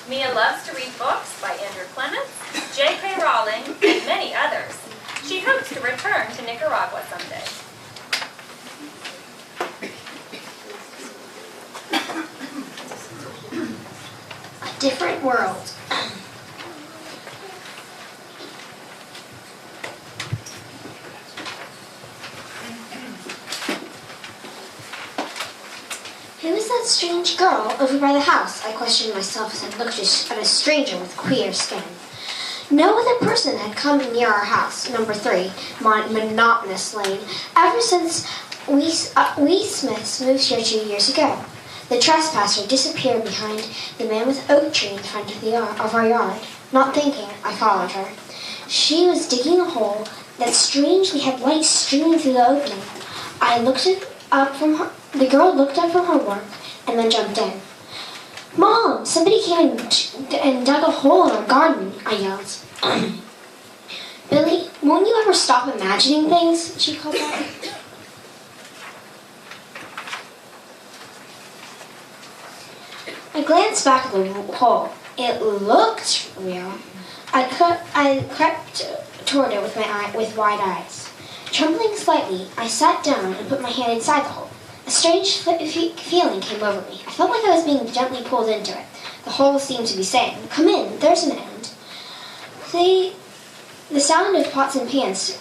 Mia loves to read books by Andrew Clements, J.K. Rowling, and many others. She hopes to return to Nicaragua someday. A different world. Who is that strange girl over by the house? I questioned myself as I looked at a stranger with queer skin. No other person had come near our house, number 3, Monotonous Lane, ever since we Smiths moved here 2 years ago. The trespasser disappeared behind the mammoth oak tree in front of our yard. Not thinking, I followed her. She was digging a hole that strangely had light streaming through the opening. The girl looked up from her work and then jumped in. "Mom, somebody came and dug a hole in our garden," I yelled. "Billy, won't you ever stop imagining things?" she called out. I glanced back at the hole. It looked real. I crept toward it with wide eyes. Trembling slightly, I sat down and put my hand inside the hole. A strange feeling came over me. I felt like I was being gently pulled into it. The hole seemed to be saying, "Come in, there's an end." The sound of pots and pans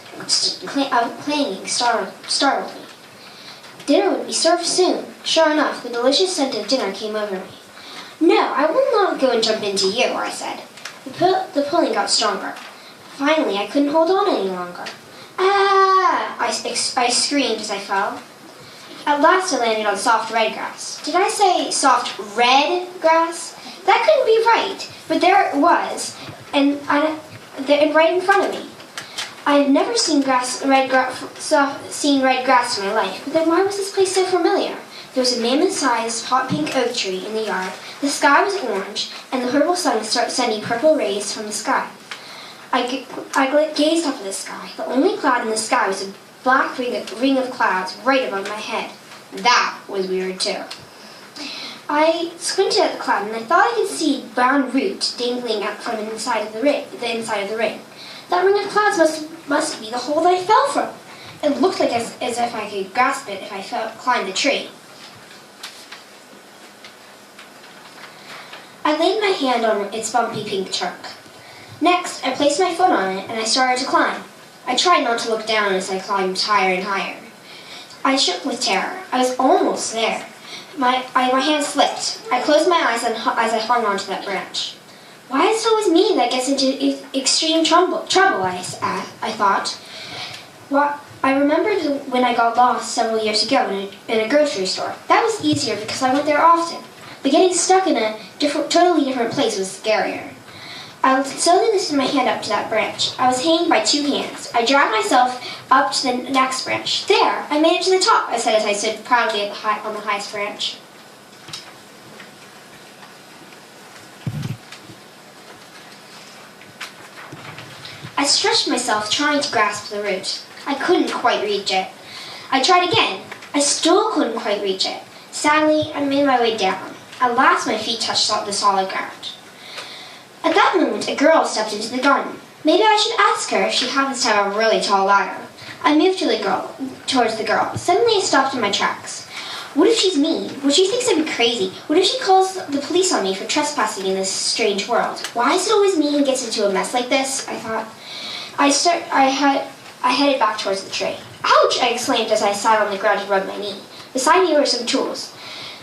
clanging startled me. Dinner would be served soon. Sure enough, the delicious scent of dinner came over me. "No, I will not go and jump into you," I said. The pulling got stronger. Finally, I couldn't hold on any longer. "Ah!" I screamed as I fell. At last I landed on soft red grass. Did I say soft red grass? That couldn't be right, but there it was, and right in front of me. I had never seen red grass in my life, but then why was this place so familiar? There was a mammoth-sized hot pink oak tree in the yard. The sky was orange, and the purple sun was sending purple rays from the sky. I gazed up at the sky. The only cloud in the sky was a black ring of clouds right above my head. That was weird too. I squinted at the cloud and I thought I could see brown root dangling out from the inside of the ring. That ring of clouds must be the hole that I fell from. It looked like as if I could grasp it if I climbed the tree. I laid my hand on its bumpy pink trunk. Next, I placed my foot on it and I started to climb. I tried not to look down as I climbed higher and higher. I shook with terror. I was almost there. My hand slipped. I closed my eyes as I hung onto that branch. Why is it always me that gets into extreme trouble? I thought. I remembered when I got lost several years ago in a grocery store. That was easier because I went there often. But getting stuck in a totally different place was scarier. I slowly lifted my hand up to that branch. I was hanging by 2 hands. I dragged myself up to the next branch. "There, I made it to the top," I said as I stood proudly on the highest branch. I stretched myself, trying to grasp the root. I couldn't quite reach it. I tried again. I still couldn't quite reach it. Sadly, I made my way down. At last, my feet touched the solid ground. At that moment, a girl stepped into the garden. Maybe I should ask her if she happens to have a really tall ladder. I moved towards the girl. Suddenly, I stopped in my tracks. What if she's mean? What if she thinks I'm crazy? What if she calls the police on me for trespassing in this strange world? Why is it always me who gets into a mess like this? I thought. I headed back towards the tree. "Ouch!" I exclaimed as I sat on the ground and rubbed my knee. Beside me were some tools.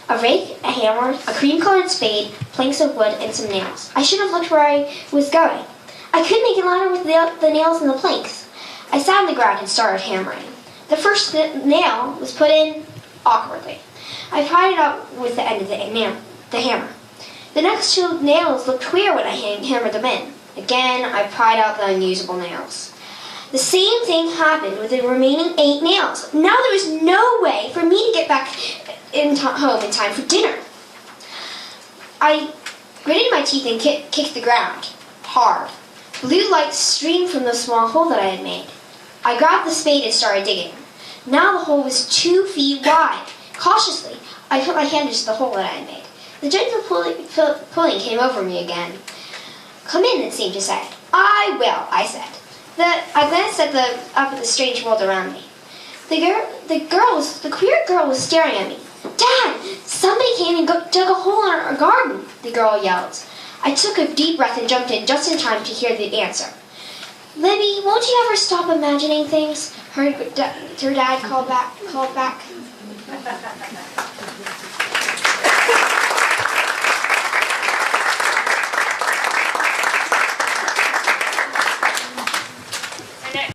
A rake, a hammer, a cream-colored spade, planks of wood, and some nails. I should have looked where I was going. I could make a ladder with the nails and the planks. I sat on the ground and started hammering. The first nail was put in awkwardly. I pried it out with the end of the hammer. The next 2 nails looked queer when I hammered them in. Again, I pried out the unusable nails. The same thing happened with the remaining 8 nails. Now there was no way for me to get back home in time for dinner. I gritted my teeth and kicked the ground hard. Blue light streamed from the small hole that I had made. I grabbed the spade and started digging. Now the hole was 2 feet wide. Cautiously, I put my hand into the hole that I had made. The gentle pulling came over me again. "Come in," it seemed to say. "I will," I said. I glanced up at the strange world around me. The queer girl was staring at me. "Dad, somebody came and dug a hole in our garden," the girl yelled. I took a deep breath and jumped in just in time to hear the answer. "Libby, won't you ever stop imagining things?" her dad called back.